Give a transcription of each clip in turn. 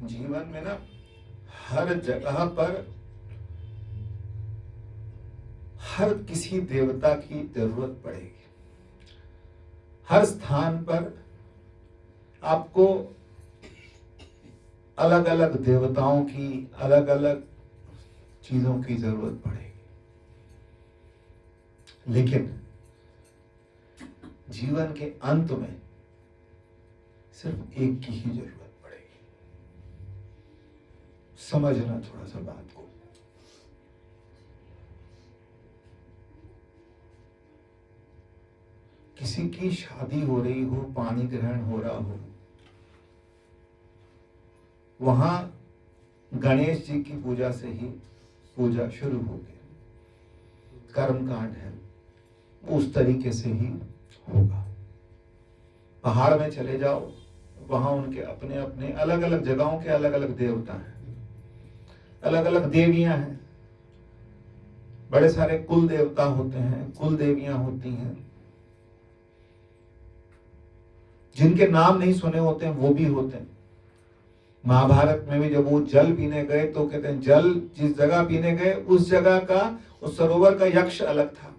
जीवन में ना हर जगह पर हर किसी देवता की जरूरत पड़ेगी। हर स्थान पर आपको अलग अलग देवताओं की, अलग अलग चीजों की जरूरत पड़ेगी। लेकिन जीवन के अंत में सिर्फ एक की ही जरूरत पड़ेगी। समझना थोड़ा सा बात को। किसी की शादी हो रही हो, पानी ग्रहण हो रहा हो, वहां गणेश जी की पूजा से ही पूजा शुरू होगी। कर्मकांड है, उस तरीके से ही होगा। पहाड़ में चले जाओ, वहां उनके अपने अपने अलग अलग जगहों के अलग अलग देवता हैं, अलग अलग देवियां हैं। बड़े सारे कुल देवता होते हैं, कुल देवियां होती हैं। जिनके नाम नहीं सुने होते हैं वो भी होते हैं। महाभारत में भी जब वो जल पीने गए तो कहते हैं जल जिस जगह पीने गए उस जगह का, उस सरोवर का यक्ष अलग था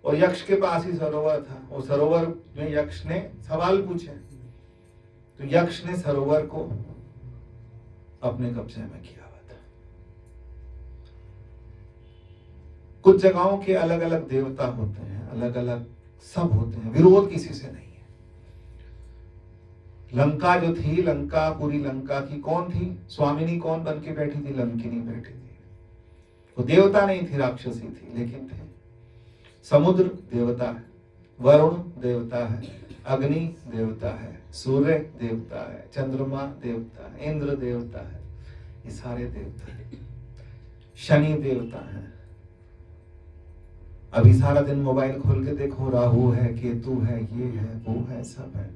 और यक्ष के पास ही सरोवर था। और सरोवर में यक्ष ने सवाल पूछे तो यक्ष ने सरोवर को अपने कब्जे में किया हुआ था। कुछ जगहों के अलग अलग देवता होते हैं, अलग अलग सब होते हैं, विरोध किसी से नहीं है। लंका जो थी, लंका, पूरी लंका की कौन थी स्वामिनी, कौन बन के बैठी थी? लंकिनी बैठी थी। वो देवता नहीं थी, राक्षसी थी, लेकिन थे। समुद्र देवता है, वरुण देवता है, अग्नि देवता है, सूर्य देवता है, चंद्रमा देवता है, इंद्र देवता है, ये सारे देवता है। शनि देवता है। अभी सारा दिन मोबाइल खोल के देखो, राहु है, केतु है, ये है, वो है, सब है।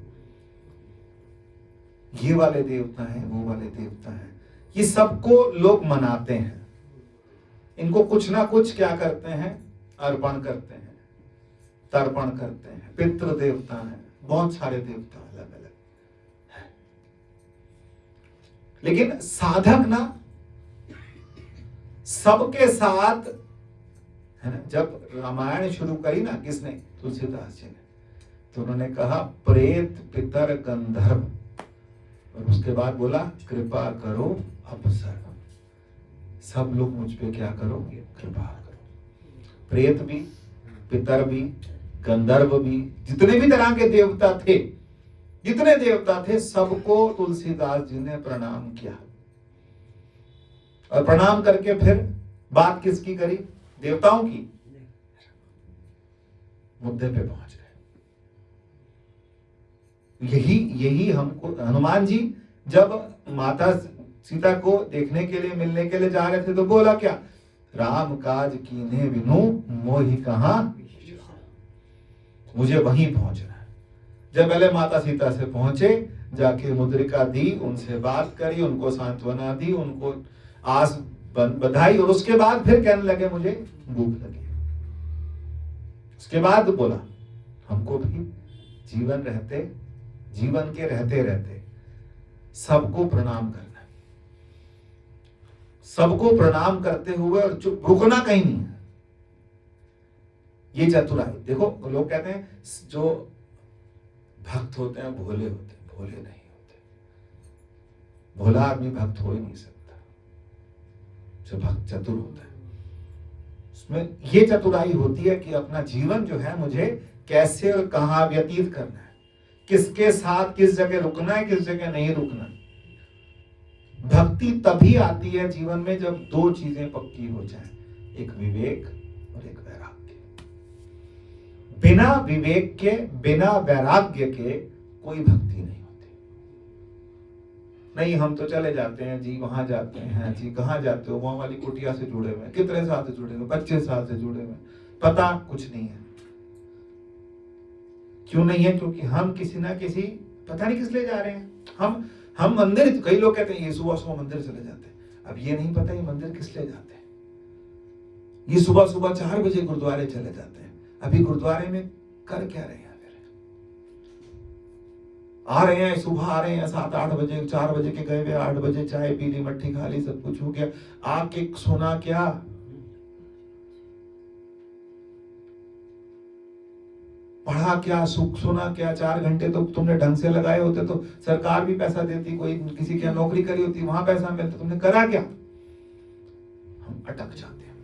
ये वाले देवता हैं, वो वाले देवता हैं। ये सबको लोग मनाते हैं। इनको कुछ ना कुछ क्या करते हैं? अर्पण करते हैं, तर्पण करते हैं। पितृ देवता हैं, बहुत सारे देवता अलग अलग हैं। लेकिन साधक ना सबके साथ है ना। जब रामायण शुरू करी ना किसने? तुलसीदास जी ने। तो उन्होंने कहा प्रेत, पितर, गंधर्व, और उसके बाद बोला कृपा करो अवसर। सब लोग मुझ पे क्या करो? कृपा करो। प्रेत भी, पितर भी, गंधर्व भी, जितने भी तरह के देवता थे, जितने देवता थे, सबको तुलसीदास जी ने प्रणाम किया। और प्रणाम करके फिर बात किसकी करी? देवताओं की। मुद्दे पे पहुंच गए। यही हमको हनुमान जी जब माता सीता को देखने के लिए, मिलने के लिए जा रहे थे तो बोला क्या? राम काज कीन्हे बिनु मोहि कहां, मुझे वहीं पहुंचना है। जब पहले माता सीता से पहुंचे, जाके मुद्रिका दी, उनसे बात करी, उनको सांत्वना दी, उनको आस बधाई, और उसके बाद फिर कहने लगे मुझे भूख लगी। उसके बाद बोला हमको भी जीवन के रहते रहते सबको प्रणाम करना, सबको प्रणाम करते हुए और चुप रुकना कहीं नहीं है। ये चतुराई देखो। लोग कहते हैं जो भक्त होते हैं भोले होते हैं, भोले नहीं होते। भोला आदमी भक्त हो ही नहीं सकता, जो भक्त चतुर होता है उसमें ये चतुराई होती है कि अपना जीवन जो है मुझे कैसे और कहां व्यतीत करना है, किसके साथ किस जगह रुकना है, किस जगह नहीं रुकना। भक्ति तभी आती है जीवन में जब दो चीजें पक्की हो जाए, एक विवेक और एक वैराग्य। बिना विवेक के, बिना वैराग्य के कोई भक्ति नहीं होती। नहीं हम तो चले जाते हैं जी, वहां जाते हैं जी, कहां जाते हो? वहां वाली कुटिया से जुड़े हुए, कितने साल से जुड़े हुए? 25 साल से जुड़े हुए, पता कुछ नहीं है। क्यों नहीं है? क्योंकि हम किसी ना किसी, पता नहीं किस लिए जा रहे हैं। हम मंदिर, कई लोग कहते हैं ये सुबह सुबह मंदिर चले जाते हैं। अब ये नहीं पता ये मंदिर किस लिए जाते हैं। ये सुबह सुबह 4 बजे गुरुद्वारे चले जाते हैं। अभी गुरुद्वारे में कर क्या रहे हैं? फिर आ रहे हैं, सुबह आ रहे हैं 7-8 बजे, 4 बजे के गए हुए, 8 बजे चाय पी ली, मट्ठी खा ली, सब कुछ हो गया, आके सोना क्या? पढ़ा क्या? सोना क्या? 4 घंटे तो तुमने ढंग से लगाए होते तो सरकार भी पैसा देती, कोई किसी की नौकरी करी होती वहां पैसा मिलता, तुमने करा क्या? हम अटक जाते हैं।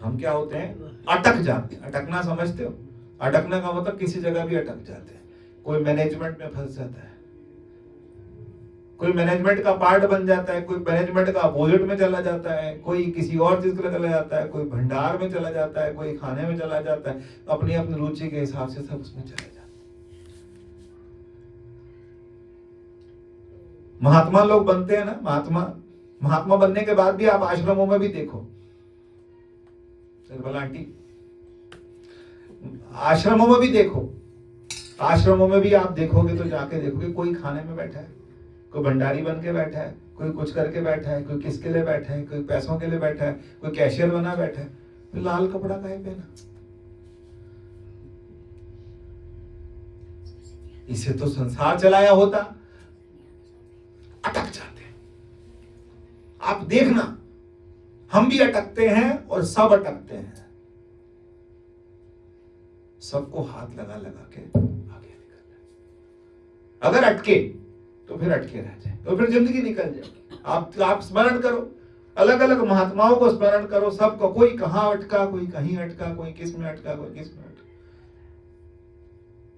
हम क्या होते हैं? अटक जाते हैं। अटकना समझते हो? अटकने का मतलब किसी जगह भी अटक जाते हैं। कोई मैनेजमेंट में फंस जाता है, कोई मैनेजमेंट का पार्ट बन जाता है, कोई मैनेजमेंट का अपोजिट में चला जाता है, कोई किसी और चीज के लिए चला जाता है, कोई भंडार में चला जाता है, कोई खाने में चला जाता है, अपनी अपनी रुचि के हिसाब से सब उसमें चले जाते हैं। महात्मा लोग बनते हैं ना, महात्मा बनने के बाद भी आप आश्रमों में भी देखो, बोला आंटी, आश्रमों में भी देखो, आश्रमों में भी आप देखोगे तो जाके देखोगे, कोई खाने में बैठा है, कोई भंडारी बन के बैठा है, कोई कुछ करके बैठा है, कोई किसके लिए बैठा है, कोई पैसों के लिए बैठा है, कोई कैशियर बना बैठा है, तो लाल कपड़ा काहे पहना? इसे तो संसार चलाया होता। अटक जाते हैं। आप देखना, हम भी अटकते हैं और सब अटकते हैं। सबको हाथ लगा लगा के आगे निकलना। अगर अटके तो फिर अटके रह जाए, तो फिर जिंदगी निकल जाए। आप स्मरण करो, अलग अलग महात्माओं को स्मरण करो, सबको, कोई कहां अटका, कोई कहीं अटका, कोई किस में अटका, कोई किस में अटका।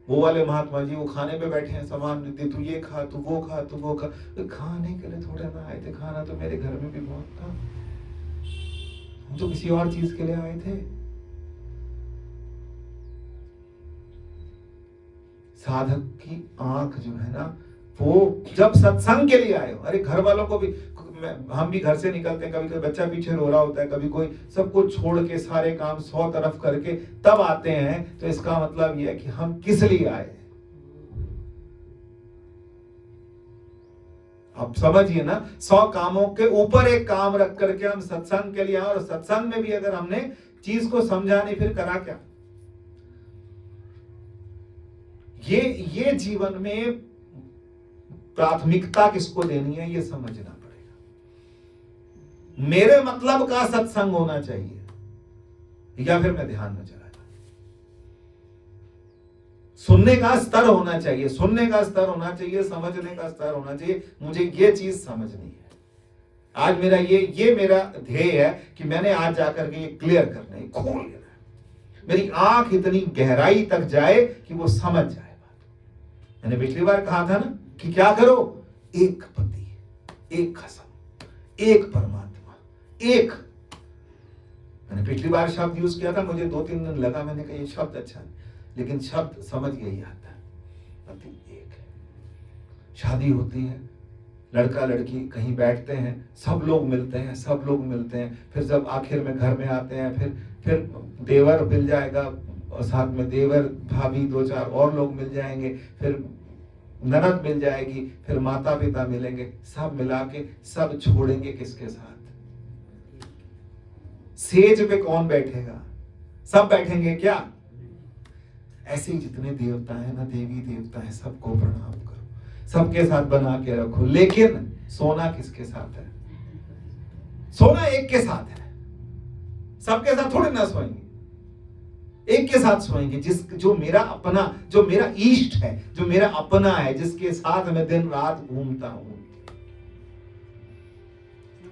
वो वाले महात्मा जी वो खाने पे बैठे हैं, सामान देते, तू ये खा, तू वो खा, तू वो खा। तो खाने के लिए थोड़े ना आए थे, खाना तो मेरे घर में भी बहुत था, हम तो किसी और चीज के लिए आए थे। साधक की आंख जो है ना, वो जब सत्संग के लिए आए हो, अरे घर वालों को भी, हम भी घर से निकलते हैं, कभी कोई बच्चा पीछे रो रहा होता है, कभी कोई, सब कुछ छोड़ के सारे काम 100 तरफ करके तब आते हैं, तो इसका मतलब यह है कि हम किस लिए आए। आप समझिए ना, 100 कामों के ऊपर एक काम रख करके हम सत्संग के लिए आए, और सत्संग में भी अगर हमने चीज को समझा नहीं, फिर करा क्या? ये जीवन में प्राथमिकता किसको देनी है, ये समझना पड़ेगा। मेरे मतलब का सत्संग होना चाहिए, या फिर मैं ध्यान में चला जाऊं। सुनने का स्तर होना चाहिए, सुनने का स्तर होना चाहिए, समझने का स्तर होना चाहिए। मुझे ये चीज समझनी है। आज मेरा ये मेरा ध्येय है कि मैंने आज जाकर के ये क्लियर करना है, खोल लेना है, मेरी आंख इतनी गहराई तक जाए कि वो समझ जाए बात। मैंने पिछली बार कहा था ना कि क्या करो, एक पति, एक कसम, एक परमात्मा, एक। मैंने पिछली बार शब्द यूज किया था, मुझे 2-3 दिन लगा, मैंने कहा ये शब्द अच्छा है, लेकिन शब्द समझ यही आता है, पति एक है। शादी होती है, लड़का लड़की कहीं बैठते हैं, सब लोग मिलते हैं, सब लोग मिलते हैं, फिर जब आखिर में घर में आते हैं, फिर देवर मिल जाएगा, और साथ में देवर भाभी 2-4 और लोग मिल जाएंगे, फिर ननद मिल जाएगी, फिर माता पिता मिलेंगे, सब मिला के सब छोड़ेंगे किसके साथ? सेज पे कौन बैठेगा? सब बैठेंगे क्या? ऐसे ही जितने देवता है ना, देवी देवता है, सबको प्रणाम करो, सबके साथ बना के रखो। लेकिन सोना किसके साथ है? सोना एक के साथ है, सबके साथ थोड़े ना सोएंगे, एक के साथ सोएंगे। जो मेरा अपना, जो मेरा इष्ट है, जो मेरा अपना है, जिसके साथ मैं दिन रात घूमता हूं,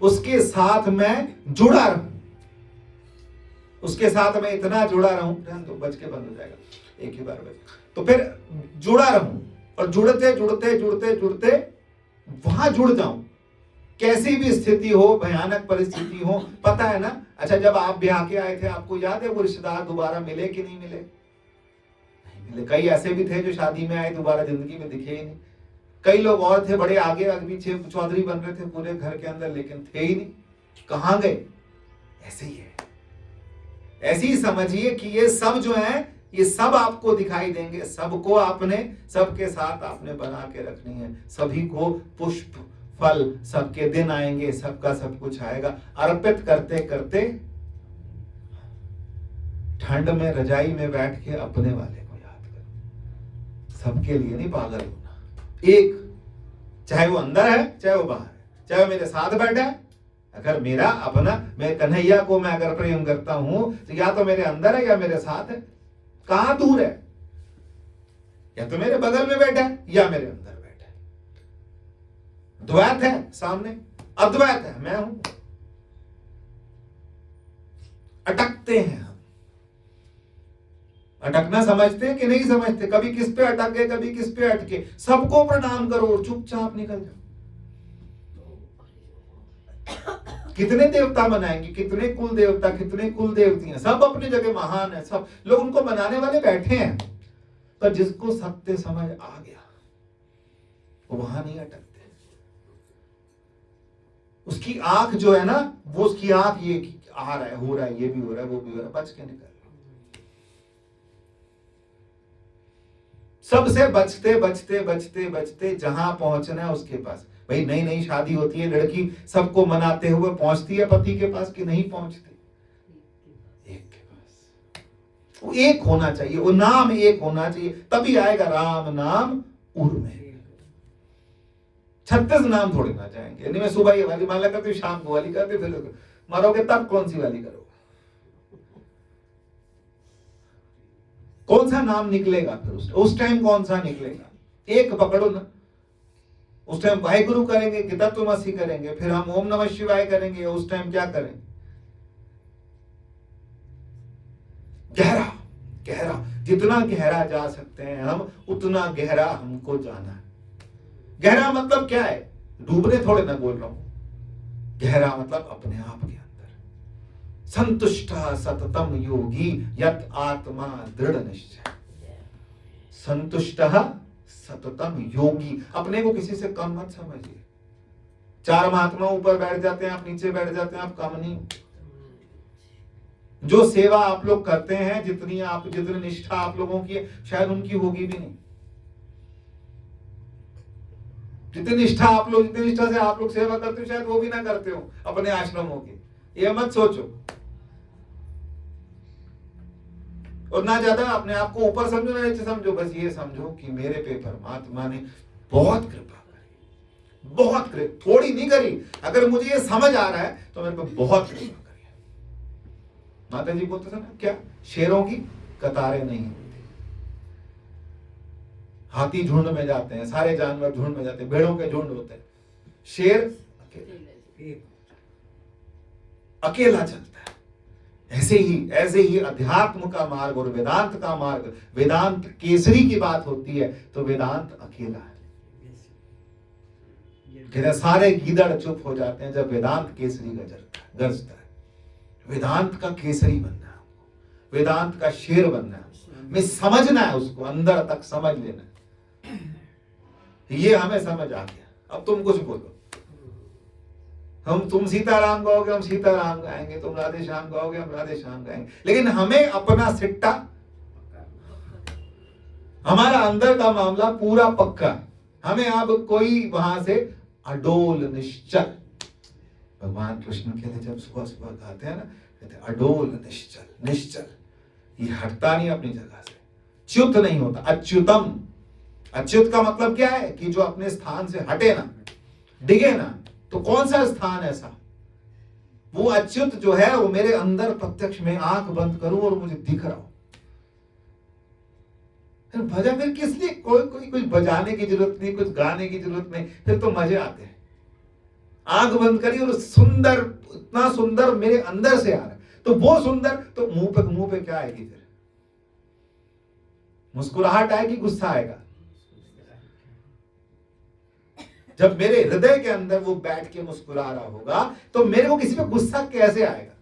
उसके साथ मैं जुड़ा रहूं, उसके साथ मैं इतना जुड़ा रहूं, तो बज के बंद हो जाएगा, एक ही बार बज, तो फिर जुड़ा रहूं, और जुड़ते जुड़ते जुड़ते जुड़ते वहां जुड़ जाऊं। कैसी भी स्थिति हो, भयानक परिस्थिति हो, पता है ना। अच्छा, जब आप ब्याह के आए थे, आपको याद है वो रिश्तेदार दोबारा मिले कि नहीं मिले? नहीं मिले। कई ऐसे भी थे जो शादी में आए, दोबारा जिंदगी में दिखे ही नहीं। कई लोग और थे, बड़े आगे पीछे चौधरी बन रहे थे पूरे घर के अंदर, लेकिन थे ही नहीं, कहां गए? ऐसे ही है। ऐसे ही समझिए कि ये सब जो है, ये सब आपको दिखाई देंगे, सबको आपने, सबके साथ आपने बना के रखनी है, सभी को पुष्प फल, सबके दिन आएंगे, सबका सब कुछ आएगा। अर्पित करते करते ठंड में रजाई में बैठ के अपने वाले को याद करो, सबके लिए नहीं पागल होना, एक, चाहे वो अंदर है चाहे वो बाहर है, चाहे वो मेरे साथ बैठा है। अगर मेरा अपना, मैं कन्हैया को मैं अगर प्रेम करता हूं तो या तो मेरे अंदर है या मेरे साथ है। कहां दूर है? या तो मेरे बगल में बैठा है या मेरे अंदर बैठा है। द्वैत है सामने, अद्वैत है, मैं हूं। अटकते हैं हम। अटकना समझते कि नहीं समझते? कभी किस पे अटक गए, कभी किस पे अटके। सबको प्रणाम करो और चुपचाप निकल जाओ। कितने देवता बनाएंगे, कितने कुल देवता, कितने कुल देवतियां, सब अपनी जगह महान है, सब लोग उनको बनाने वाले बैठे हैं। पर जिसको सत्य समझ आ गया वो वहां नहीं अटकते। उसकी आंख जो है ना, वो उसकी आंख ये आ रहा है, हो रहा है, ये भी हो रहा है, वो भी हो रहा है, बच के निकल। सबसे बचते बचते बचते बचते जहां पहुंचना है उसके पास। भाई नई नई शादी होती है, लड़की सबको मनाते हुए पहुंचती है पति के पास कि नहीं पहुंचती? एक के पास। वो एक होना चाहिए, वो नाम एक होना चाहिए, तभी आएगा राम नाम उर में। 36 नाम थोड़े ना जाएंगे। नहीं मैं सुबह ये वाली माला करती हूँ, शाम को वाली करती, फिर मरोगे तब कौन सी वाली करोगे? कौन सा नाम निकलेगा फिर उस टाइम कौन सा निकलेगा? एक पकड़ो ना। उस टाइम वाहिगुरु करेंगे कि तत्वमसि करेंगे, फिर हम ओम नमः शिवाय करेंगे, उस टाइम क्या करेंगे? गहरा गहरा, जितना गहरा जा सकते हैं हम उतना गहरा हमको जाना है। गहरा मतलब क्या है? डूबने थोड़े ना बोल रहा हूं। गहरा मतलब अपने आप के अंदर। संतुष्ट सततम योगी यत आत्मा दृढ़ निश्चय। संतुष्ट सततम योगी, अपने को किसी से कम मत समझिए। 4 महात्मा ऊपर बैठ जाते हैं, आप नीचे बैठ जाते हैं, आप कम नहीं। जो सेवा आप लोग करते हैं, जितनी निष्ठा आप लोगों की है, शायद उनकी होगी भी नहीं। जितनी निष्ठा से आप लोग सेवा करते हो, शायद वो भी ना करते हो अपने आश्रमों की। ये मत सोचो। और ना ज्यादा अपने आप को ऊपर समझो ना नीचे समझो, बस ये समझो कि मेरे पे परमात्मा ने बहुत कृपा करी, बहुत कृपा, थोड़ी नहीं करी। अगर मुझे ये समझ आ रहा है तो मेरे पे बहुत कृपा करी। माता जी बोलते थे ना, क्या शेरों की कतारें नहीं होती, हाथी झुंड में जाते हैं, सारे जानवर झुंड में जाते हैं, भेड़ों के झुंड होते हैं, शेर अकेला चलता है। ऐसे ही अध्यात्म का मार्ग और वेदांत का मार्ग, वेदांत केसरी की बात होती है तो वेदांत अकेला है। सारे गीदड़ चुप हो जाते हैं जब वेदांत केसरी गरजता है। वेदांत का केसरी बनना है, वेदांत का शेर बनना है, में समझना है, उसको अंदर तक समझ लेना है। ये हमें समझ आ गया। अब तुम कुछ बोलो, तुम सीताराम गाओगे, हम सीताराम गाएंगे, तुम राधे श्याम गाओगे, हम राधे श्याम गाएंगे, लेकिन हमें अपना सिट्टा, हमारा अंदर का मामला पूरा पक्का। हमें अब कोई वहां से अडोल निश्चल, भगवान कृष्ण कहते जब सुबह सुबह गाते हैं ना, कहते अडोल निश्चल, निश्चल, ये हटता नहीं अपनी जगह से, च्युत नहीं होता। अच्युतम, अच्युत का मतलब क्या है? कि जो अपने स्थान से हटे ना, डिगे ना। तो कौन सा स्थान ऐसा? वो अच्युत जो है वो मेरे अंदर प्रत्यक्ष में आंख बंद करूं और मुझे दिख रहा हो। भजन फिर किस लिए? कोई बजाने की जरूरत नहीं, कुछ गाने की जरूरत नहीं, फिर तो मजे आते हैं। आंख बंद करी और सुंदर, इतना सुंदर मेरे अंदर से आ रहा है, तो वो सुंदर तो मुंह पे क्या आएगी? फिर मुस्कुराहट आएगी, गुस्सा आएगा? जब मेरे हृदय के अंदर वो बैठ के मुस्कुरा रहा होगा तो मेरे को किसी पे गुस्सा कैसे आएगा?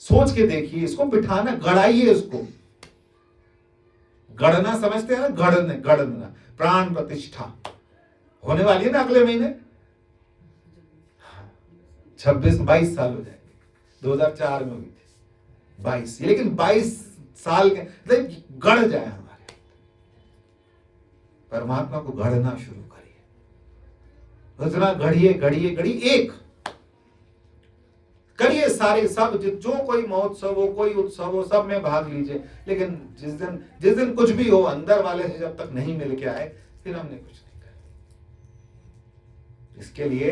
सोच के देखिए, इसको बिठाना, गड़ाइए इसको। गढ़ना समझते हैं ना? गढ़ना, प्राण प्रतिष्ठा होने वाली है ना अगले महीने। 22 साल हो जाएंगे, 2004 में हुई थी 22, लेकिन 22 साल के गढ़ जाए हमारे। परमात्मा को गढ़ना शुरू करिए, उतना गढ़िए। एक करिए सारे, सब जो कोई महोत्सव हो, कोई उत्सव हो, सब में भाग लीजिए, लेकिन जिस दिन कुछ भी हो, अंदर वाले से जब तक नहीं मिल के आए, फिर हमने कुछ नहीं करा। इसके लिए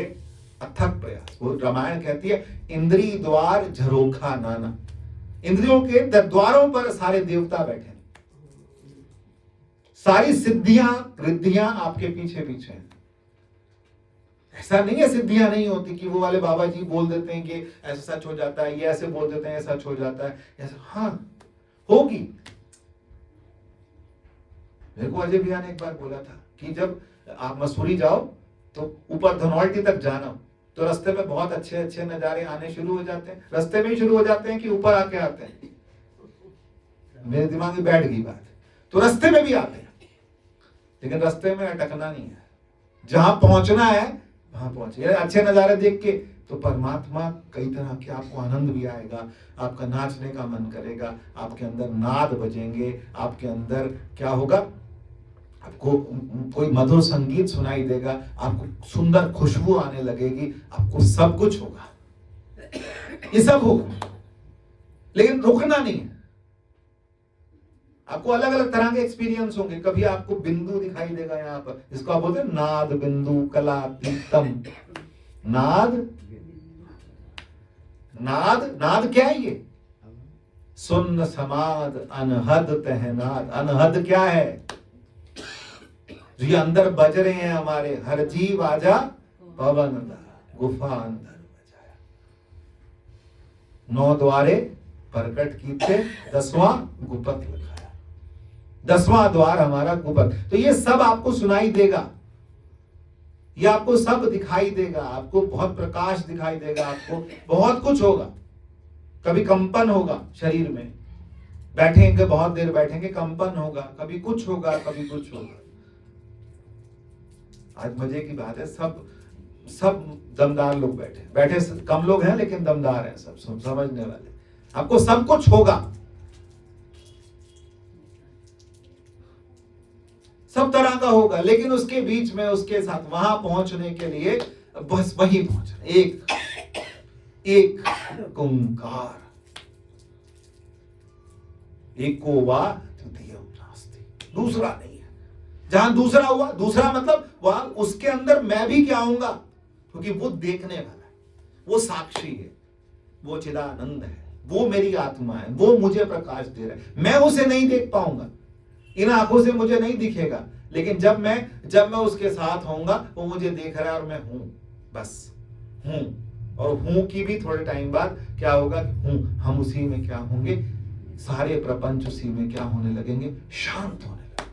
अथक प्रयास। वो रामायण कहती है, इंद्री द्वार झरोखा नाना। इंद्रियों के द्वारों पर सारे देवता बैठे, सारी सिद्धियां रिद्धियां आपके पीछे पीछे हैं। ऐसा नहीं है सिद्धियां नहीं होती कि वो वाले बाबा जी बोल देते हैं कि ऐसा सच हो जाता है, ये ऐसे बोल देते हैं सच हो जाता है, ऐसा हाँ होगी। मेरे को अजय भैया ने एक बार बोला था कि जब आप मसूरी जाओ तो ऊपर धनौल्टी तक जाना, तो रास्ते में बहुत अच्छे अच्छे नजारे आने शुरू हो जाते हैं। रास्ते में ही शुरू हो जाते हैं कि ऊपर आके आते हैं। मेरे दिमाग में बैठ गई बात, तो रास्ते में भी आते हैं, लेकिन रास्ते में अटकना नहीं है, जहां पहुंचना है वहां पहुंचे। अच्छे नजारे देख के तो परमात्मा कई तरह के, आपको आनंद भी आएगा, आपका नाचने का मन करेगा, आपके अंदर नाद बजेंगे, आपके अंदर क्या होगा, आपको कोई मधुर संगीत सुनाई देगा, आपको सुंदर खुशबू आने लगेगी, आपको सब कुछ होगा, ये सब होगा, लेकिन रुकना नहीं है। आपको अलग अलग तरह के एक्सपीरियंस होंगे। कभी आपको बिंदु दिखाई देगा यहाँ पर, इसको आप बोलते हैं नाद बिंदु कलातीतम। नाद नाद नाद क्या है ये? सुन्न समाद अनहद तहनाद। अनहद क्या है? जो ये अंदर बज रहे हैं हमारे, हर जीव आजा पवन गुफा अंदर बजाया, 9 द्वारे प्रकट कीते 10वां गुपत लिखाया। 10वां द्वार हमारा गुपत। तो ये सब आपको सुनाई देगा, ये आपको सब दिखाई देगा, आपको बहुत प्रकाश दिखाई देगा, आपको बहुत कुछ होगा। कभी कंपन होगा शरीर में, बैठेंगे बहुत देर बैठेंगे, कंपन होगा, कभी कुछ होगा, कभी कुछ होगा। आज मजे की बात है, सब दमदार लोग बैठे कम लोग हैं लेकिन दमदार हैं, सब समझने वाले। आपको सब कुछ होगा, सब तरह का होगा, लेकिन उसके बीच में, उसके साथ वहां पहुंचने के लिए बस वही पहुंचना, एक ओंकार, एको वा द्वितीयम नास्ति, दूसरा नहीं है। जहां दूसरा हुआ, दूसरा मतलब वहां उसके अंदर मैं भी क्या आऊंगा, क्योंकि वो देखने वाला है, वो साक्षी है, वो चिदानंद है, वो मेरी आत्मा है, वो मुझे प्रकाश दे रहा है। मैं उसे नहीं देख पाऊंगा, इन आंखों से मुझे नहीं दिखेगा, लेकिन जब मैं उसके साथ होऊंगा, वो मुझे देख रहा है और मैं हूं, बस हूं। और हूं की भी थोड़े टाइम बाद क्या होगा, हूं, हम उसी में क्या होंगे, सारे प्रपंच उसी में क्या होने लगेंगे, शांत होने लगेंगे।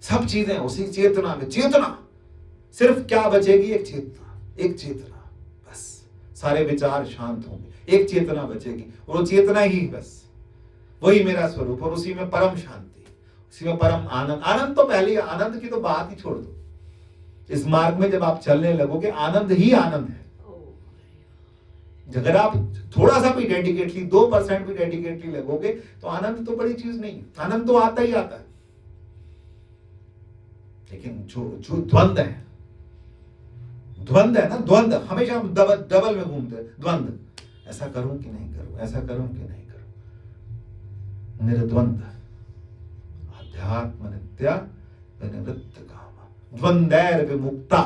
सब चीजें उसी चेतना में, चेतना सिर्फ क्या बचेगी, एक चेतना, बस सारे विचार शांत होंगे, एक चेतना बचेगी, और वो चेतना ही बस वही मेरा स्वरूप, और उसी में परम शांति, उसी में परम आनंद। आनंद तो पहले, आनंद की तो बात ही छोड़ दो। इस मार्ग में जब आप चलने लगोगे, आनंद ही आनंद है। अगर आप थोड़ा सा भी डेडिकेटली, 2% भी डेडिकेटली लगोगे, तो आनंद तो बड़ी चीज नहीं है, आनंद तो आता ही आता है। लेकिन जो द्वंद है ना, द्वंद हमेशा हम डबल में घूमते हैं, द्वंद, ऐसा करूं कि नहीं करूं, ऐसा करूं कि नहीं करूं, निर्द्वंद अध्यात्म नित्या विनिवृत्त कामा द्वंदैर विमुक्ता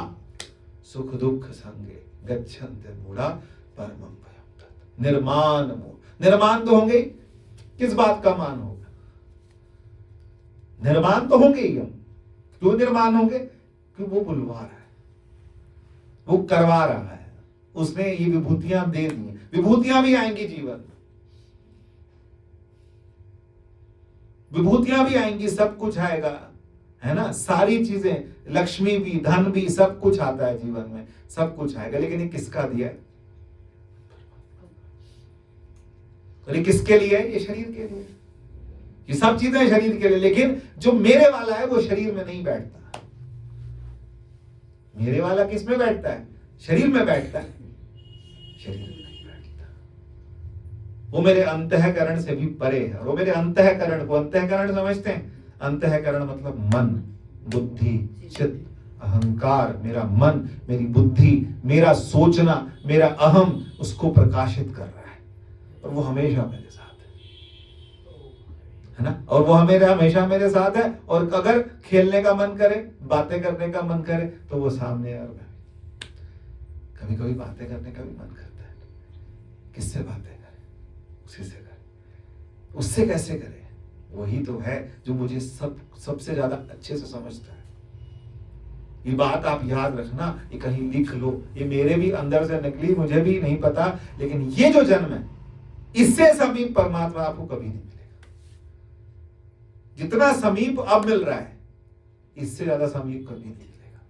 सुख दुख संगे गच्छन्ते मूढ़ा परमं भयं तत्। निर्माण मोह, निर्माण तो होंगे, किस बात का मान होगा, निर्माण तो होंगे ही हम। क्यों निर्माण होंगे? क्योंकि वो बुलवा रहा है, वो करवा रहा है, उसने ये विभूतियां दे दी, विभूतियां भी आएंगी जीवन में, विभूतियां भी आएंगी, सब कुछ आएगा, है ना, सारी चीजें, लक्ष्मी भी, धन भी, सब कुछ आता है जीवन में, सब कुछ आएगा, लेकिन ये किसका दिया है? तो ये किसके लिए है? ये शरीर के लिए, ये सब चीजें शरीर के लिए, लेकिन जो मेरे वाला है वो शरीर में नहीं बैठता। मेरे वाला किस में बैठता है? शरीर में बैठता है, शरीर में नहीं बैठता। वो मेरे अंतःकरण से भी परे है, और वो मेरे अंतःकरण को, अंतःकरण समझते हैं? अंतःकरण मतलब मन, बुद्धि, चित्त, अहंकार, मेरा मन, मेरी बुद्धि, मेरा सोचना, मेरा अहम उसको प्रकाशित कर रहा है। और वो हमेशा मेरे साथ है ना, और वो हमेशा मेरे साथ है। और अगर खेलने का मन करे, बातें करने का मन करे, तो वो सामने है। और कभी कभी बातें करने का भी मन करता है, किससे बातें करें? उसी से करें। उससे कैसे करें? वही तो है जो मुझे सबसे ज्यादा अच्छे से समझता है। ये बात आप याद रखना, ये कहीं लिख लो, ये मेरे भी अंदर से निकली, मुझे भी नहीं पता, लेकिन ये जो जन्म है, इससे समीप परमात्मा आपको कभी नहीं मिलेगा। जितना समीप अब मिल रहा है, इससे ज्यादा समीप कभी नहीं मिलेगा।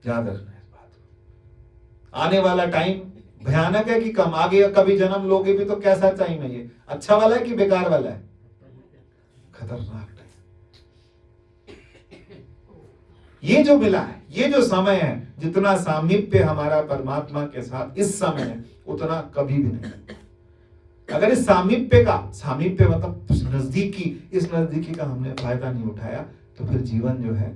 याद रखना इस बात को। आने वाला टाइम भयानक है कि कम, आगे कभी जन्म लोगे भी तो कैसा टाइम है ये? अच्छा वाला है कि बेकार वाला है? खतरनाक टाइम। ये जो मिला है, ये जो समय है, जितना सामीप्य हमारा परमात्मा के साथ इस समय है, उतना कभी भी नहीं। अगर इस सामीप्य मतलब नजदीकी, इस नजदीकी का हमने फायदा नहीं उठाया, तो फिर जीवन जो है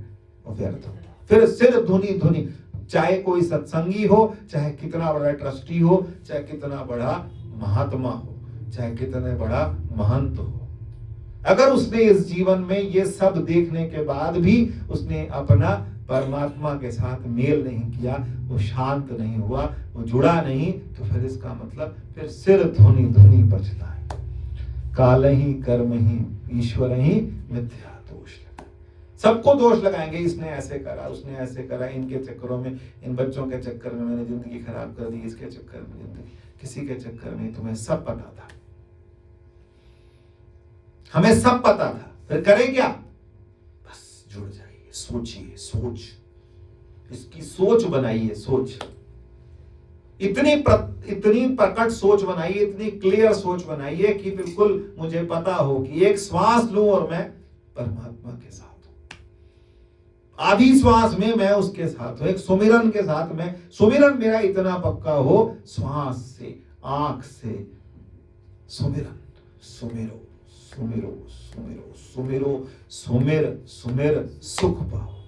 वो व्यर्थ होगा। फिर सिर्फ धुनी, चाहे कोई सत्संगी हो, चाहे कितना बड़ा ट्रस्टी हो, चाहे कितना बड़ा महात्मा हो, चाहे कितना बड़ा महंत हो, अगर उसने इस जीवन में ये सब देखने के बाद भी उसने अपना परमात्मा के साथ मेल नहीं किया, वो शांत नहीं हुआ, वो जुड़ा नहीं, तो फिर इसका मतलब फिर सिर धुनी बचता है। काल ही कर्म ही ईश्वर ही मिथ्या दोष लगा। सबको दोष लगाएंगे, इसने ऐसे करा, उसने ऐसे करा, इनके चक्करों में, इन बच्चों के चक्कर में मैंने जिंदगी खराब कर दी, इसके चक्कर में जिंदगी, किसी के चक्कर में। तुम्हें सब पता था, हमें सब पता था, फिर करें क्या? बस जुड़ जाइए, सोचिए, सोच, इसकी सोच बनाइए, सोच इतनी प्रकट सोच बनाइए, इतनी क्लियर सोच बनाइए कि बिल्कुल मुझे पता हो कि एक श्वास लूं और मैं परमात्मा के साथ हूं, आधी श्वास में मैं उसके साथ हूं, एक सुमिरन के साथ में, सुमिरन मेरा इतना पक्का हो, श्वास से, आंख से सुमिरन, सुमिरो सुमिरो सुमिरो सुमिरो, सुमिर सुख पाओ।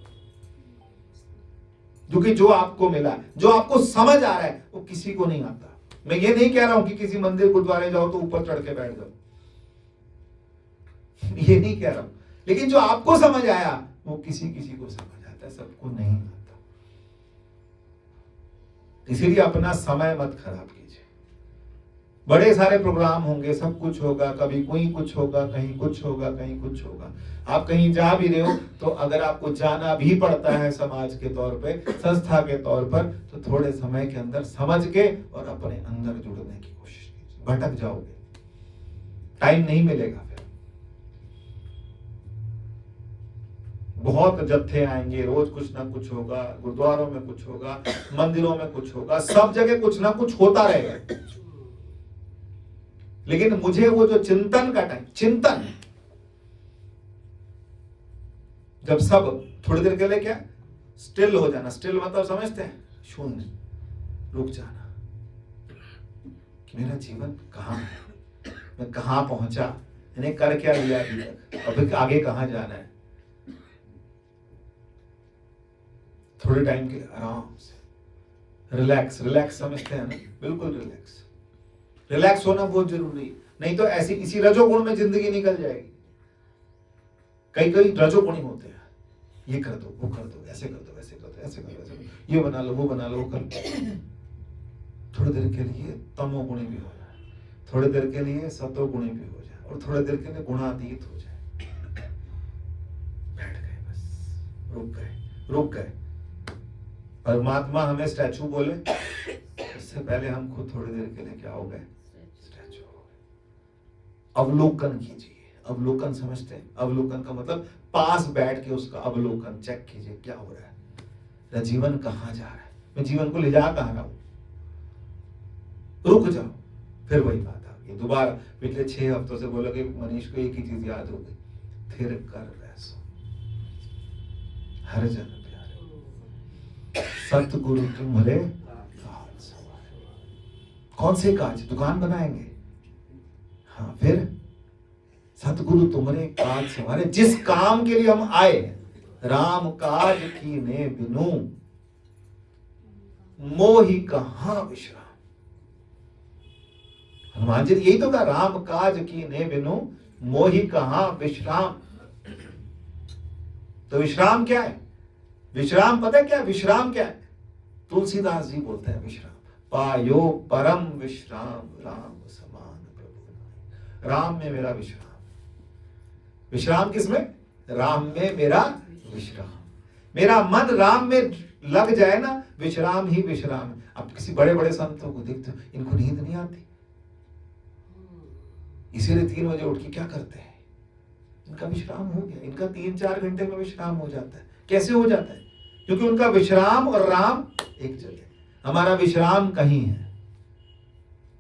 क्योंकि जो आपको मिला, जो आपको समझ आ रहा है, वो किसी को नहीं आता। मैं ये नहीं कह रहा हूं कि किसी मंदिर गुरुद्वारे जाओ तो ऊपर चढ़ के बैठ जाओ, ये नहीं कह रहा हूं, लेकिन जो आपको समझ आया वो किसी को समझ आता है, सबको नहीं आता। इसीलिए अपना समय मत खराब कीजिए। बड़े सारे प्रोग्राम होंगे, सब कुछ होगा, कभी कोई कुछ होगा, कहीं कुछ होगा, कहीं कुछ होगा। आप कहीं जा भी रहे हो, तो अगर आपको जाना भी पड़ता है समाज के तौर पे, संस्था के तौर पर, तो थोड़े समय के अंदर समझ के और अपने अंदर जुड़ने की कोशिश कीजिए। भटक जाओगे, टाइम नहीं मिलेगा। फिर बहुत जत्थे आएंगे, रोज कुछ ना कुछ होगा, गुरुद्वारों में कुछ होगा, मंदिरों में कुछ होगा, सब जगह कुछ ना कुछ होता रहेगा। लेकिन मुझे वो जो चिंतन का टाइम, चिंतन, जब सब थोड़ी देर के लिए क्या स्टिल हो जाना, स्टिल मतलब समझते हैं, शून्य, रुक जाना कि मेरा जीवन कहां है, मैं कहां पहुंचा, मैंने कर क्या लिया अभी तक, अभी आगे कहां जाना है। थोड़े टाइम के लिए आराम से रिलैक्स समझते हैं ना, बिल्कुल रिलैक्स होना बहुत जरूरी है। नहीं तो ऐसी इसी रजोगुण में जिंदगी निकल जाएगी। कई रजोगुणी होते हैं, ये कर दो, वो कर दो, ऐसे कर दो, ऐसे कर दो, ऐसे कर दो, ये बना लो, वो बना लो, वो कर लो। थोड़ी देर के लिए तमोगुणी भी हो जाए, थोड़ी देर के लिए सतोगुणी भी हो जाए, और थोड़ी देर के लिए गुणातीत हो जाए। बैठ गए, बस रुक गए। परमात्मा हमें स्टैचू बोले, इससे पहले हम खुद थोड़ी देर के लिए क्या हो गए? स्टैचू हो गए। अवलोकन कीजिए। अवलोकन समझते हैं? अवलोकन का मतलब पास बैठ के उसका अवलोकन चेक कीजिए, क्या हो रहा है, मेरा जीवन कहां जा रहा है, मैं जीवन को ले जा कहां रहा हूं। रुक जाओ, फिर वही बात आ गई दोबारा। पिछले 6 हफ्तों से बोलोगे मनीष को एक ही चीज याद हो गई, फिर कर वैसो हर जन प्यारे, सतगुरु तुम्हारे काज सवारे। कौन से काज? दुकान बनाएंगे, हाँ, फिर सतगुरु तुम्हारे काज सवारे। जिस काम के लिए हम आए राम काज कीने बिनु मोहि कहां विश्राम। हनुमान जी यही तो कहा, राम काज कीने बिनु मोहि कहां विश्राम। तो विश्राम क्या है? विश्राम पता है क्या है? विश्राम क्या है? तुलसीदास जी बोलते हैं विश्राम पायो परम विश्राम राम समान प्रभु। राम में मेरा विश्राम। विश्राम किसमें? राम में मेरा विश्राम। मेरा मन राम में लग जाए ना, विश्राम ही विश्राम है। अब किसी बड़े बड़े संतों को देखते हो, इनको नींद नहीं आती, इसीलिए 3 बजे उठ के क्या करते हैं? इनका विश्राम हो गया, इनका 3-4 घंटे में विश्राम हो जाता है। कैसे हो जाता है? क्योंकि उनका विश्राम और राम एक जगह। हमारा विश्राम कहीं है,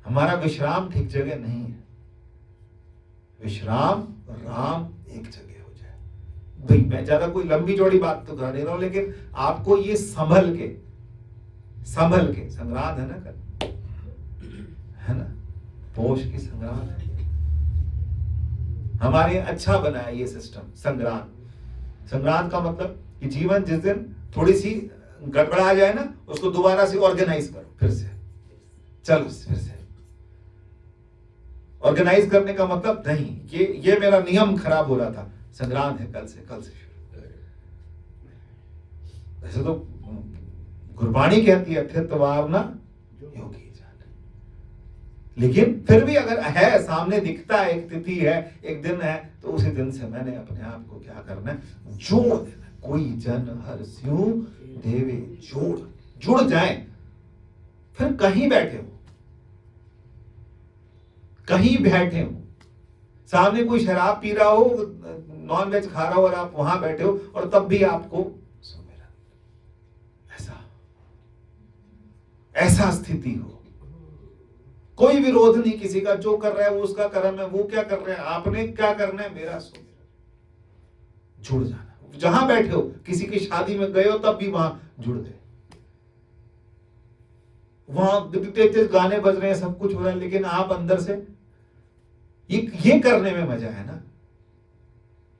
हमारा विश्राम ठीक जगह नहीं है। विश्राम और राम एक जगह हो जाए। भाई मैं ज्यादा कोई लंबी चौड़ी बात तो कर नहीं रहा हूं, लेकिन आपको ये संभल के संग्रांद है ना, कर है ना, पोष की संग्रांद है हमारे। अच्छा बना है ये सिस्टम संग्रांद। संग्रांद का मतलब कि जीवन जिस दिन थोड़ी सी गड़बड़ा जाए ना, उसको दोबारा से ऑर्गेनाइज करो, फिर से चलो, फिर से ऑर्गेनाइज करने का मतलब नहीं ये मेरा नियम खराब हो रहा था, संग्रांद है कल से शुरू। वैसे तो गुरबाणी कहती है थितवावना योगी जान, लेकिन फिर भी अगर है सामने दिखता है, एक तिथि है, एक दिन है, तो उसी दिन से मैंने अपने आप को क्या करना है? जोड़ देना। कोई जन हर स्यू देवे जुड़ जाए। फिर कहीं बैठे हो, सामने कोई शराब पी रहा हो, नॉन वेज खा रहा हो और आप वहां बैठे हो, और तब भी आपको ऐसा स्थिति हो, कोई विरोध नहीं किसी का, जो कर रहा है वो उसका कर्म है, वो क्या कर रहे हैं, आपने क्या करना है, मेरा सो मेरा। जुड़ जाना। जहां बैठे हो, किसी की शादी में गए हो तब भी वहां जुड़ गए। वहां तेज गाने बज रहे हैं, सब कुछ हो रहा है, लेकिन आप अंदर से ये करने में मजा है ना,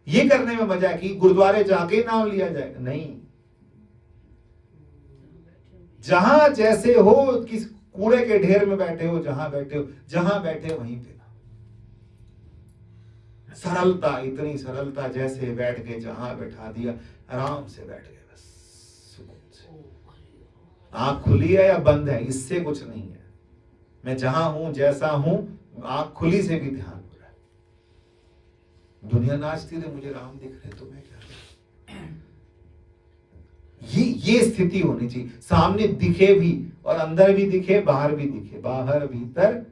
ये करने में मजा है कि गुरुद्वारे जाके नाम लिया जाए, नहीं। जहां जैसे हो, किस कूड़े के ढेर में बैठे हो, जहां बैठे हो, जहां बैठे वहीं पे सरलता, इतनी सरलता, जैसे बैठ के जहां बैठा दिया, आराम से बैठ गए, बस सुकून से। आंख खुली है या बंद है, इससे कुछ नहीं है। मैं जहां हूं, जैसा हूं, आंख खुली से भी ध्यान हो रहा है। दुनिया नाचती रहे, मुझे राम दिख रहे, तो मैं क्या करूं? ये स्थिति होनी चाहिए। सामने दिखे भी और अंदर भी दिखे, बाहर भी दिखे, बाहर भीतर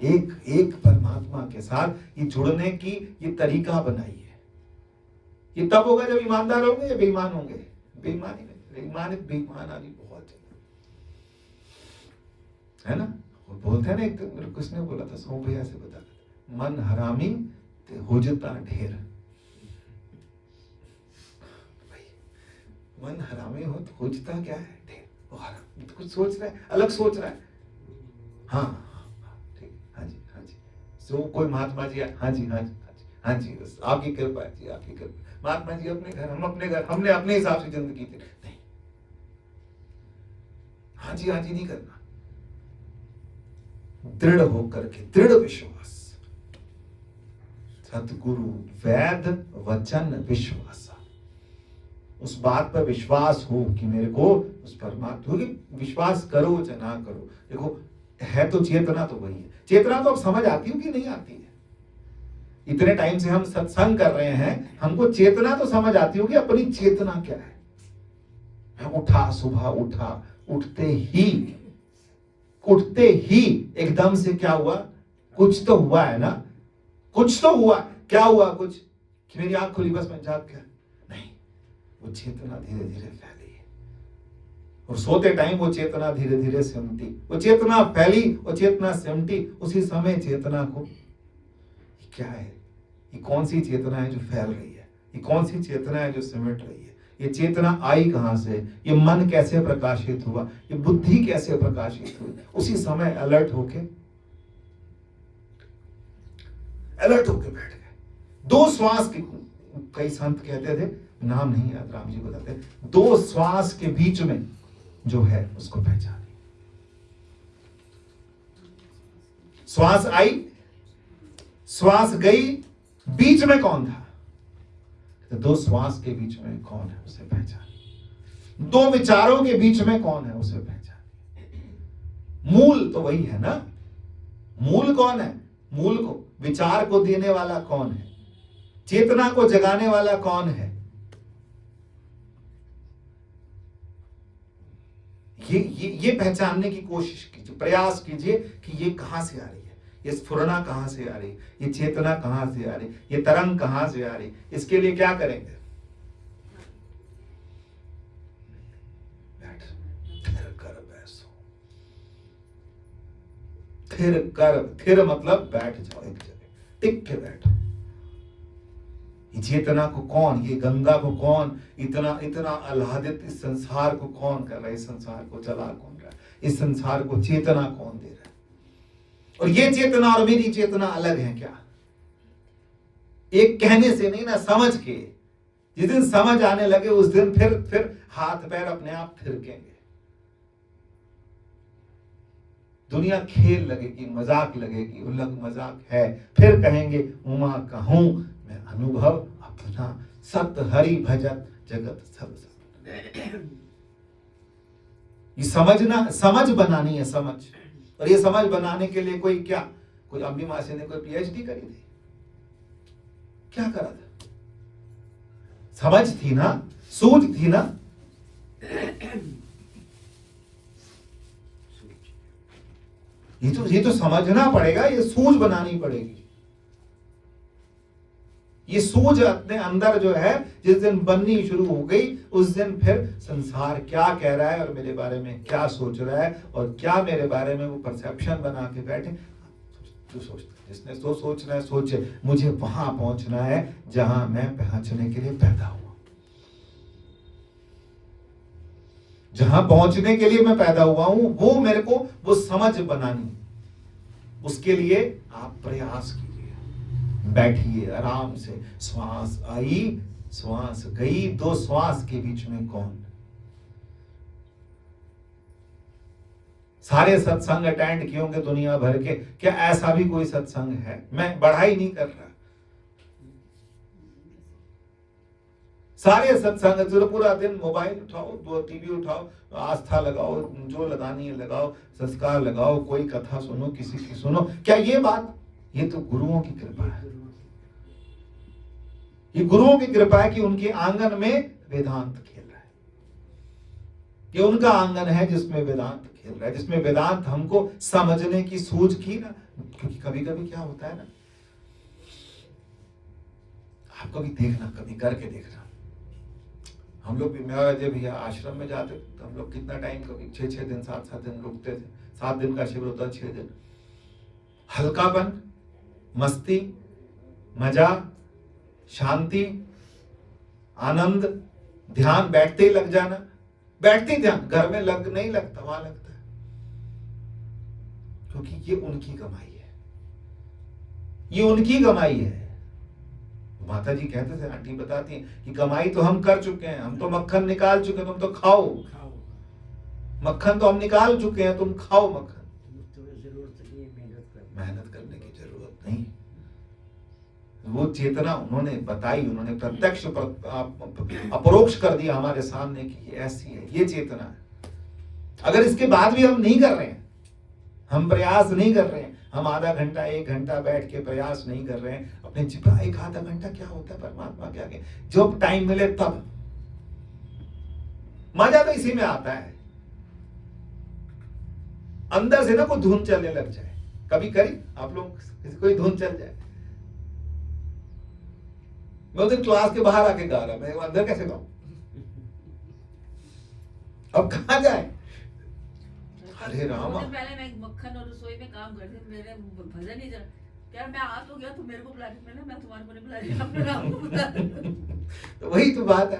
एक परमात्मा के साथ ये जुड़ने की ये तरीका बनाई है। ये तब होगा जब ईमानदार होंगे या बेईमान होंगे? बेईमानी नहीं, बेईमान आदमी बहुत है ना। वो बोलते हैं ना, एक तो किसने बोला था, सौ भैया से बता, मन हरामी ते हुजता ढेर। मन हरामी हो तो हुजता क्या है? ढेर। वो हराम तो कुछ सोच रहा है, अलग सोच रहा है। हाँ जो कोई महात्मा जी, हाँ जी, बस आपकी कृपा है जी, आपकी कृपा। महात्मा जी अपने घर, हम अपने घर, हमने अपने हिसाब से जिंदगी थी, नहीं। हाँ जी नहीं करना। दृढ़ होकर के, दृढ़ विश्वास, सतगुरु वैद वचन विश्वास, उस बात पर विश्वास हो कि मेरे को उस परमात्मा, विश्वास करो या ना करो, देखो है तो चेतना तो वही है। चेतना तो अब समझ आती हो कि नहीं आती है? इतने टाइम से हम सत्संग कर रहे हैं, हमको चेतना तो समझ आती होगी, अपनी चेतना क्या है? मैं उठा, सुबह उठा, उठते ही एकदम से क्या हुआ? कुछ तो हुआ है ना, कुछ तो हुआ। क्या हुआ? कुछ कि मेरी आंख खुली, बस मैं जाग गया, नहीं। वो चेतना धीरे धीरे फैली, और सोते टाइम वो चेतना धीरे धीरे सिमटी, वो चेतना फैली, वो चेतना सिमटी। उसी समय चेतना को, क्या है ये? कौन सी चेतना है जो फैल रही है? ये कौन सी चेतना है जो सिमट रही है? ये चेतना आई कहां से? ये मन कैसे प्रकाशित हुआ? ये बुद्धि कैसे प्रकाशित हुई? उसी समय अलर्ट होके बैठ गए। 2 श्वास की, कई संत कहते थे नाम नहीं याद, राम जी बताते हैं, 2 श्वास के बीच में जो है उसको पहचाने। श्वास आई, श्वास गई, बीच में कौन था? तो 2 श्वास के बीच में कौन है उसे पहचाने। 2 विचारों के बीच में कौन है उसे पहचाने। मूल तो वही है ना। मूल कौन है? मूल को, विचार को देने वाला कौन है? चेतना को जगाने वाला कौन है? ये पहचानने की कोशिश कीजिए, प्रयास कीजिए कि ये कहां से आ रही है, ये स्फुरना कहां से आ रही है, ये चेतना कहां से आ रही, ये तरंग कहां से आ रही। इसके लिए क्या करेंगे? बैठ, थिर कर बैसो। थिर कर, थिर मतलब बैठ जाओ एक जगह, टिक के बैठो। ये चेतना को कौन, ये गंगा को कौन इतना इतना आह्लादित, इस संसार को कौन कर रहा है, इस संसार को चला कौन रहा है, इस संसार को चेतना कौन दे रहा है? और ये चेतना और मेरी चेतना अलग है क्या? एक कहने से नहीं ना, समझ के। जिस दिन समझ आने लगे उस दिन फिर हाथ पैर अपने आप थिरकेंगे। दुनिया खेल लगेगी, मजाक लगेगी, उलग मजाक है। फिर कहेंगे उमा कहूं मैं अनुभव अपना, सत हरि भजत जगत सब सब। ये समझना, समझ बनानी है, समझ। और ये समझ बनाने के लिए कोई क्या, कोई अम्बी मासी ने कोई पीएचडी करी थी? क्या करा था? समझ थी ना, सूझ थी ना। ये तो समझना पड़ेगा, ये सूझ बनानी पड़ेगी। ये सूझ अपने अंदर जो है जिस दिन बननी शुरू हो गई, उस दिन फिर संसार क्या कह रहा है और मेरे बारे में क्या सोच रहा है और क्या मेरे बारे में वो परसेप्शन बना के बैठे, जो सोचता है, जिसने तो सोचना है सोचे। मुझे वहां पहुंचना है जहां मैं पहुंचने के लिए पैदा हुआ, जहां पहुंचने के लिए मैं पैदा हुआ हूं, वो मेरे को वो समझ बनानी। उसके लिए आप प्रयास कीजिए। बैठिए आराम से, श्वास आई, श्वास गई, 2 श्वास के बीच में कौन? सारे सत्संग अटेंड किए होंगे दुनिया भर के, क्या ऐसा भी कोई सत्संग है? मैं बढ़ाई नहीं कर रहा, सारे सत्संग जो पूरा दिन मोबाइल उठाओ, 2 टीवी उठाओ, आस्था लगाओ, जो लगानी है लगाओ, संस्कार लगाओ, कोई कथा सुनो, किसी की सुनो। क्या ये बात, ये तो गुरुओं की कृपा है। ये गुरुओं की कृपा है कि उनके आंगन में वेदांत खेल रहा है। ये उनका आंगन है जिसमें वेदांत खेल रहा है, जिसमें वेदांत हमको समझने की सूझ की ना। क्योंकि कभी कभी क्या होता है ना, आप कभी देखना, कभी करके देखना। हम लोग भी, मेरा जब भैया आश्रम में जाते तो हम लोग कितना टाइम, कभी 6-6 दिन 7-7 दिन रुकते थे। 7 दिन का शिविर होता, 6 दिन। हल्कापन, मस्ती, मजा, शांति, आनंद, ध्यान बैठते ही लग जाना। बैठते ही ध्यान, घर में लग नहीं लगता, वहां लगता है। क्योंकि ये उनकी कमाई है, ये उनकी कमाई है। माता जी कहते थे, आंटी बताती हैं कि कमाई तो हम कर चुके हैं, हम तो मक्खन निकाल चुके हैं, तुम तो खाओ। मक्खन तो हम निकाल चुके हैं, तुम खाओ मक्खन। मेहनत करने की जरूरत नहीं। वो चेतना उन्होंने बताई, उन्होंने प्रत्यक्ष अपरोक्ष कर दिया हमारे सामने कि ये ऐसी है, ये चेतना है। अगर इसके बाद भी हम नहीं कर रहे हैं, हम प्रयास नहीं कर रहे हैं, हम आधा घंटा 1 घंटा बैठ के प्रयास नहीं कर रहे हैं अपने जीवन, 1 आधा घंटा क्या होता है परमात्मा के आगे, जब टाइम मिले तब। मजा तो इसी में आता है, अंदर से ना कोई धुन चलने लग जाए। कभी करी आप लोग, कोई धुन चल जाए। मैं उधर क्लास के बाहर आके गा रहा, मैं अंदर कैसे गाऊं? अब कहां जाए? अरे राम, पहले मैं मक्खन और रसोई में काम करती, मेरे भजन ही क्या मैं आ तो गया, तुम मेरे को बुला रही, मैं तुम्हारे को नहीं बुला रही, अपने राम को बुला रही। तो वही तो बात है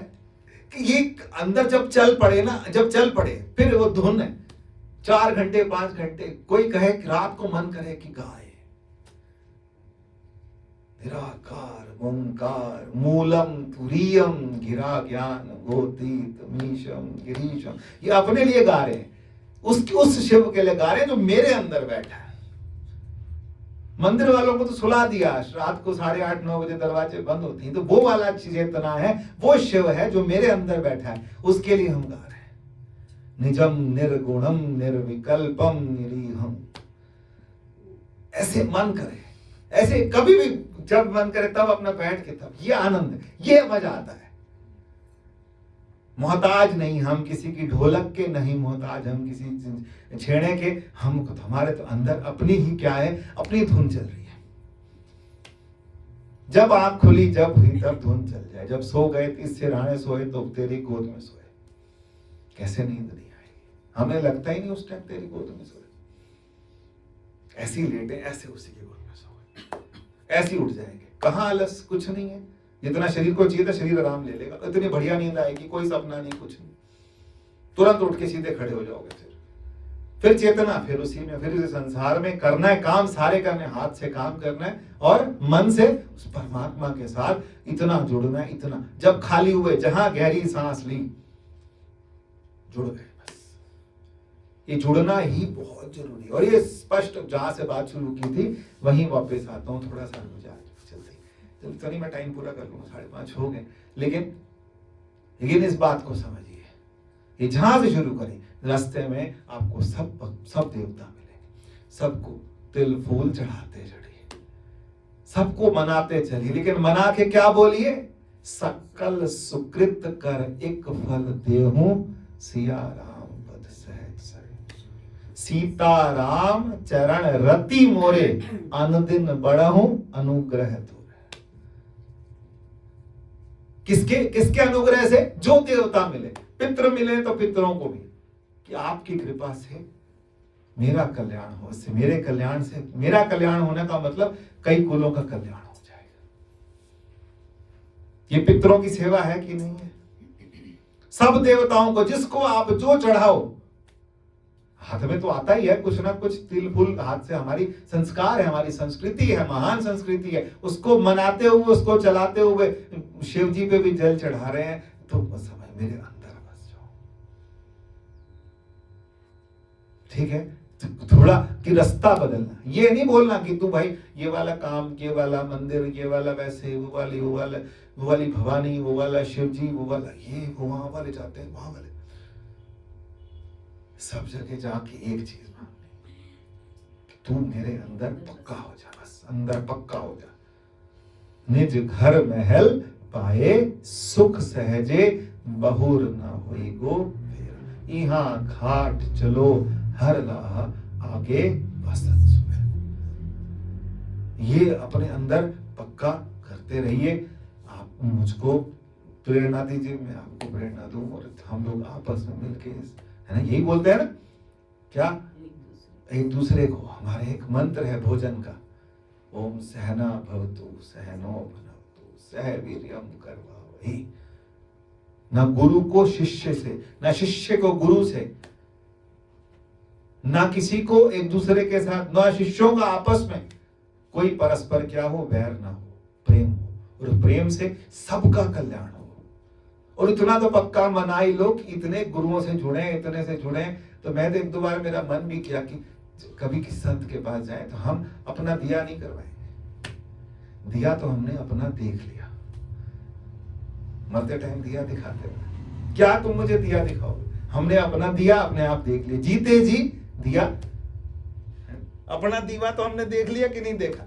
कि ये अंदर जब चल पड़े ना, जब चल पड़े फिर वो धुन है। 4 घंटे 5 घंटे, कोई कहे कि रात को मन करे कि गाए, निराकार ओंकार मूलम तुरीयम गिरा ज्ञान गोतीत मीशम गिरीशम, ये अपने लिए गा रहे हैं, उस शिव के लिए गा रहे हैं जो मेरे अंदर बैठा है। मंदिर वालों को तो सुला दिया, रात को 8:30-9 बजे दरवाजे बंद होती हैं, तो वो वाला चेतना है, वो शिव है जो मेरे अंदर बैठा है, उसके लिए हम गा रहे हैं। निजम निर्गुणम निर्विकल्पम निरीहम। ऐसे मन करे, ऐसे कभी भी जब मन करे तब अपना बैठ के, तब ये आनंद है, ये मजा आता है। मोहताज नहीं हम किसी की ढोलक के, नहीं मोहताज हम किसी छेड़े के, हम हमारे तो अंदर अपनी ही क्या है, अपनी धुन चल रही है। जब आंख खुली जब हुई तब धुन चल जाए, जब सो गए 30 सिरहाने सोए तो तेरी गोद में सोए, कैसे नींद नहीं आई, हमें लगता ही नहीं उस टाइम तेरी गोद में सोए, ऐसे ही लेटे, ऐसे उसी की गोद में सोए, ऐसे ही उठ जाएंगे। कहाँ आलस, कुछ नहीं है, जितना शरीर को चाहिए था शरीर आराम ले लेगा, इतनी बढ़िया नींद आएगी, कोई सपना नहीं, कुछ नहीं, तुरंत उठ के सीधे खड़े हो जाओगे। फिर चेतना, फिर उसी में, फिर इस संसार में करना है काम, सारे करने, हाथ से काम करना है और मन से उस परमात्मा के साथ इतना जुड़ना है, इतना। जब खाली हुए, जहां गहरी सांस ली, जुड़ गए, बस ये जुड़ना ही बहुत जरूरी है। और ये स्पष्ट जहां से बात शुरू की थी वहीं वापस आता हूँ, थोड़ा सा जल्दी तो नहीं, मैं टाइम पूरा कर लूंगा, 5:30 हो गए, लेकिन इस बात को समझिए, ये जहां से शुरू करें, रास्ते में आपको सब देवता मिलेंगे, सबको तिल फूल चढ़ाते चढ़िए, सबको मनाते चलिए, लेकिन मना के क्या बोलिए, सकल सुकृत कर एक फल देहूं, सिया राम पद सहज सरे, सीता राम चरण रति मोरे, अनुदिन बढ़हूं अनुग्रह तो। किसके अनुग्रह से, जो देवता मिले, पितृ मिले तो पितरों को भी, कि आपकी कृपा से मेरा कल्याण हो, इससे मेरे कल्याण से, मेरा कल्याण होने का मतलब कई कुलों का कल्याण हो जाएगा। ये पितरों की सेवा है कि नहीं है? सब देवताओं को जिसको आप जो चढ़ाओ, हाथ में तो आता ही है कुछ ना कुछ, तिल फूल हाथ से, हमारी संस्कार है, हमारी संस्कृति है, महान संस्कृति है, उसको मनाते हुए, उसको चलाते हुए शिव जी पे भी जल चढ़ा रहे हैं, तो बस समय मेरे अंदर बस जाओ, ठीक है। थोड़ा कि रास्ता बदलना, ये नहीं बोलना कि तू भाई ये वाला काम, ये वाला मंदिर, ये वाला वैसे, वो वाली भवानी, वो वाला शिव जी, वो वाला ये, वो वहां वाले जाते हैं, वहां वाले, सब जगह जाके एक चीज मांगनी, तू मेरे अंदर पक्का हो जा, बस अंदर पक्का हो जा। निज घर महल पाए सुख सहजे, बहुर न होई गो फेर, इहाँ घाट चलो हर राह आगे बसत सुबह। ये अपने अंदर पक्का करते रहिए। आप मुझको प्रेरणा दीजिए, मैं आपको प्रेरणा दूं, और हम लोग आपस में मिलके, है ना, यही बोलते हैं ना, क्या, एक दूसरे को, हमारे एक मंत्र है भोजन का, ओम सहना भवतु सहनो भुनक्तु सह वीर्यम करवावहै। ना गुरु को शिष्य से, ना शिष्य को गुरु से, ना किसी को एक दूसरे के साथ, ना शिष्यों का आपस में कोई परस्पर क्या हो, वैर ना हो, प्रेम हो, और प्रेम से सबका कल्याण हो। और इतना तो पक्का मनाई लोग, इतने गुरुओं से जुड़े, इतने से जुड़े, तो मैं तो एक दो बार मेरा मन भी किया कि कभी किसी संत के पास जाए तो हम अपना दिया नहीं करवाएंगे, दिया तो हमने अपना देख लिया, मरते टाइम दिया दिखाते हैं, क्या तुम मुझे दिया दिखाओगे, हमने अपना दिया अपने आप देख लिया, जीते जी दिया, अपना दीवा तो हमने देख लिया कि नहीं देखा,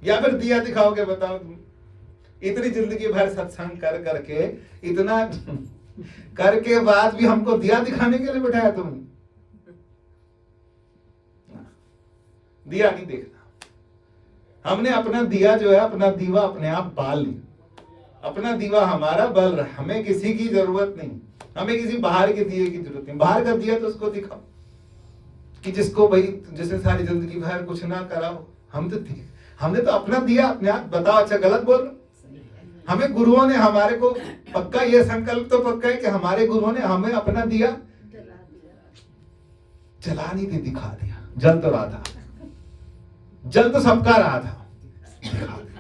या फिर दिया दिखाओगे, बताओ। इतनी जिंदगी भर सत्संग कर करके, इतना करके बाद भी हमको दिया दिखाने के लिए बिठाया तुमने, दिया नहीं देखना। हमने अपना दिया जो है, अपना दीवा अपने आप बाल लिया, अपना दीवा हमारा बल रहा, हमें किसी की जरूरत नहीं, हमें किसी बाहर के दिए की जरूरत नहीं। बाहर का दिया तो उसको दिखाओ, कि जिसको भाई जैसे सारी जिंदगी भर कुछ ना कराओ, हमने तो अपना दिया अपने आप। बताओ, अच्छा गलत बोल रहा? हमें गुरुओं ने, हमारे को पक्का ये संकल्प तो पक्का है कि हमारे गुरुओं ने हमें अपना दिया जला नहीं दे, दिखा दिया। जल तो रहा था, जल तो सबका रहा था, दिखा दिया।